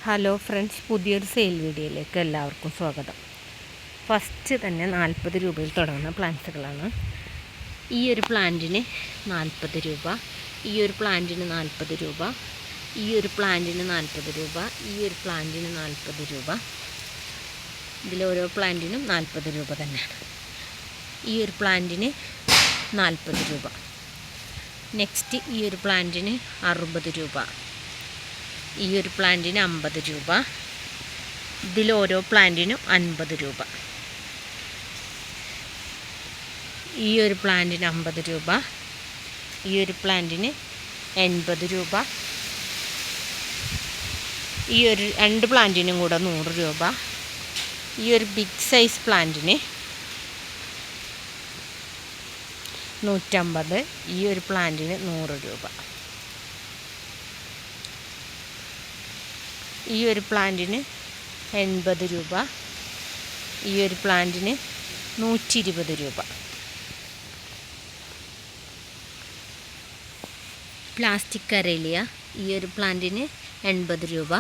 Hello friends, പുതിയൊരു sale വീഡിയോയിലേക്ക് എല്ലാവർക്കും സ്വാഗതം. ഫസ്റ്റ് തന്നെ 40 രൂപയിൽ തുടങ്ങുന്ന പ്ലാന്റ്സുകളാണ്. ഈ ഒരു പ്ലാന്റിന് 40 രൂപ, ഈ ഒരു പ്ലാന്റിന് 40 രൂപ, ഈ ഒരു പ്ലാന്റിന് 40 രൂപ, ഈ ഒരു പ്ലാന്റിന് 40 രൂപ. ഇതിലോരോ പ്ലാന്റിനും 40 രൂപ തന്നെയാണ്. ഈ ഒരു പ്ലാന്റിന് 40 രൂപ. നെക്സ്റ്റ് ഈ ഒരു പ്ലാന്റിന് 60 രൂപ, ഈ ഒരു പ്ലാന്റിന് 50 രൂപ. ഇതിലോരോ പ്ലാന്റിനും 50 രൂപ. ഈ ഒരു പ്ലാന്റിന് 50 രൂപ, ഈ ഒരു പ്ലാന്റിന് 80 രൂപ. ഈ ഒരു രണ്ട് പ്ലാന്റിനും കൂടെ 100 രൂപ. ഈ ഒരു ബിഗ് സൈസ് പ്ലാന്റിന് 150, ഈ ഒരു പ്ലാന്റിന് 100 രൂപ. ഈ ഒരു പ്ലാന്റിന് 80 രൂപ, ഈ ഒരു പ്ലാന്റിന് 120 രൂപ. പ്ലാസ്റ്റിക് കരേലിയ ഈ ഒരു പ്ലാന്റിന് 80 രൂപ.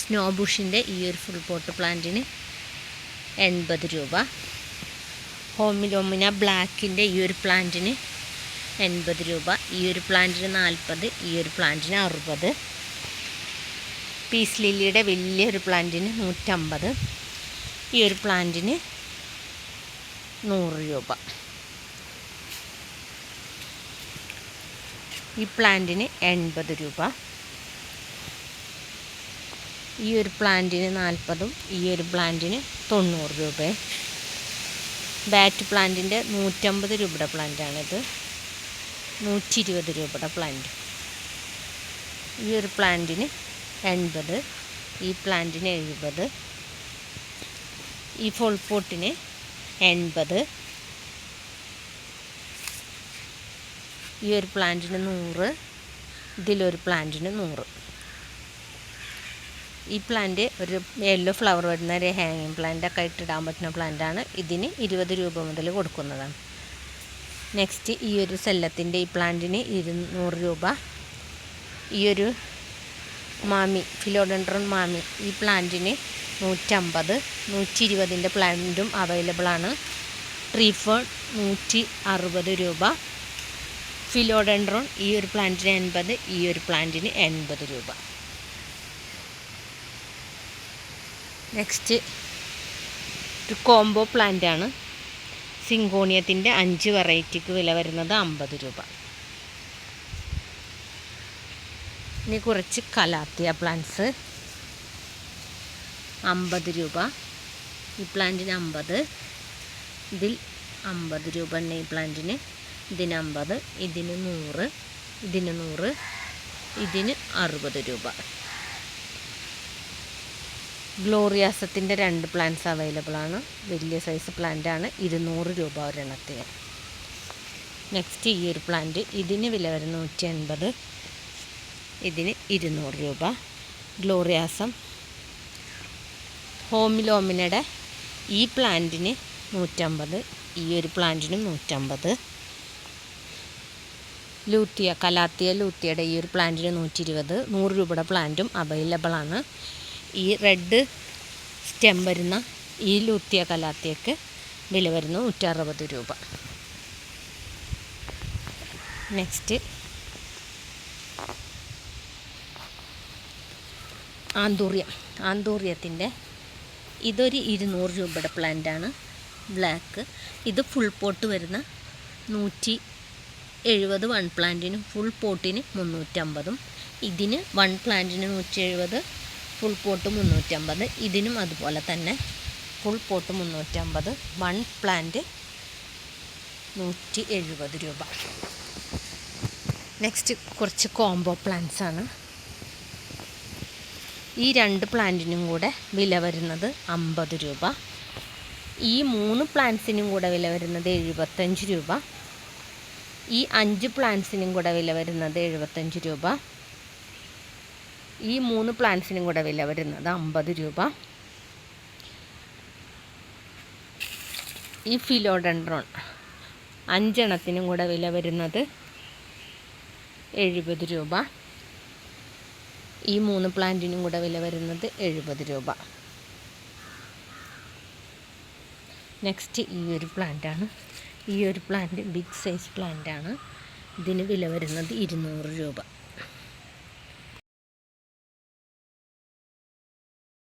സ്നോ ബുഷിൻ്റെ ഈ ഒരു ഫുൾ പോട്ട് പ്ലാന്റിന് 80 രൂപ. ഹോമിലോമിന ബ്ലാക്കിൻ്റെ ഈ ഒരു പ്ലാന്റിന് 80 രൂപ, ഈ ഒരു പ്ലാന്റിന് 40, ഈ ഒരു പ്ലാന്റിന് 60. പീസ് ലില്ലിയുടെ വലിയൊരു പ്ലാന്റിന് 150, ഈ ഒരു പ്ലാന്റിന് 100 രൂപ. ഈ പ്ലാന്റിന് 80 രൂപ, ഈ ഒരു പ്ലാന്റിന് 40, ഈ ഒരു പ്ലാന്റിന് 90 രൂപ. ബാറ്റ് പ്ലാന്റിൻ്റെ 150 രൂപയുടെ പ്ലാന്റാണിത്. 120 രൂപയുടെ പ്ലാന്റ്. ഈ ഒരു പ്ലാന്റിന് 80, ഈ പ്ലാന്റിന് 70, ഈ ഫുൾ പോട്ടിന് 80, ഈ ഒരു പ്ലാന്റിന് 100, ഇതിലൊരു പ്ലാന്റിന് 100. ഈ പ്ലാന്റ് ഒരു യെല്ലോ ഫ്ലവർ വരുന്ന ഒരു ഹാങ്ങിങ് പ്ലാന്റൊക്കെ ഇട്ടിടാൻ പറ്റുന്ന പ്ലാന്റാണ്. ഇതിന് 20 രൂപ മുതൽ കൊടുക്കുന്നതാണ്. നെക്സ്റ്റ് ഈ ഒരു സെല്ലത്തിൻ്റെ ഈ പ്ലാന്റിന് 200 രൂപ. ഈ ഒരു മാമി ഫിലോഡെൻഡ്രോൺ മാമി ഈ പ്ലാന്റിന് 150, 120ൻ്റെ പ്ലാന്റും അവൈലബിളാണ്. ട്രീ ഫേൺ 160 രൂപ. ഫിലോഡെൻഡ്രോൺ ഈ ഒരു പ്ലാന്റിന് 80, ഈ ഒരു പ്ലാന്റിന് 80 രൂപ. നെക്സ്റ്റ് ഒരു കോംബോ പ്ലാന്റാണ്. സിങ്കോണിയത്തിൻ്റെ 5 വെറൈറ്റിക്ക് വില വരുന്നത് 50 രൂപ. ഇനി കുറച്ച് കലാത്തിയ പ്ലാന്റ്സ് 50 രൂപ. ഈ പ്ലാന്റിന് 50, ഇതിൽ 50 രൂപ തന്നെ ഈ പ്ലാന്റിന്. ഇതിന് 50, ഇതിന് 100, ഇതിന് 100, ഇതിന് 60 രൂപ. ഗ്ലോറിയാസത്തിൻ്റെ 2 പ്ലാന്റ്സ് അവൈലബിളാണ്. വലിയ സൈസ് പ്ലാന്റാണ്. 200 രൂപ ഒരെണ്ണത്തിന്. നെക്സ്റ്റ് ഈ ഒരു പ്ലാന്റ്, ഇതിന് വില വരുന്നത് 180, ഇതിന് 200 രൂപ. ഗ്ലോറിയാസം ഹോമിലോമിനയുടെ ഈ പ്ലാന്റിന് 150, ഈ ഒരു പ്ലാന്റിനും 150. ലൂത്തിയ കലാത്തിയ ലൂത്തിയയുടെ ഈ ഒരു പ്ലാന്റിന് 120, 100 രൂപയുടെ പ്ലാന്റും അവൈലബിളാണ്. ഈ റെഡ് സ്റ്റെം വരുന്ന ഈ ലൂത്തിയ കലാത്തിയക്ക് വില വരുന്നത് 160 രൂപ. നെക്സ്റ്റ് ആന്തൂറിയത്തിൻ്റെ ഇതൊരു 200 രൂപയുടെ പ്ലാന്റാണ്. ബ്ലാക്ക്. ഇത് ഫുൾ പോട്ട് വരുന്ന 170 വൺ പ്ലാന്റിനും ഫുൾ പോട്ടിന് 350. ഇതിന് വൺ പ്ലാന്റിന് 170, ഫുൾ പോട്ട് 350. ഇതിനും അതുപോലെ തന്നെ ഫുൾ പോട്ട് 350, വൺ പ്ലാന്റ് 170 രൂപ. നെക്സ്റ്റ് കുറച്ച് കോംബോ പ്ലാന്റ്സ് ആണ്. ഈ 2 പ്ലാന്റിനും കൂടെ വില വരുന്നത് 50 രൂപ. ഈ 3 പ്ലാന്റ്സിനും കൂടെ വില വരുന്നത് 75 രൂപ. ഈ 5 പ്ലാന്റ്സിനും കൂടെ വില വരുന്നത് 75 രൂപ. ഈ 3 പ്ലാന്റ്സിനും കൂടെ വില വരുന്നത് 50 രൂപ. ഈ ഫിലോഡെൻഡ്രോൺ 5 എണ്ണത്തിനും കൂടെ വില വരുന്നത് 70 രൂപ. ഈ 3 പ്ലാന്റിനും കൂടെ വില വരുന്നത് 70 രൂപ. നെക്സ്റ്റ് ഈ ഒരു പ്ലാന്റാണ്. ഈ ഒരു പ്ലാന്റ് ബിഗ് സൈസ് പ്ലാന്റാണ്. ഇതിന് വില വരുന്നത് 200 രൂപ.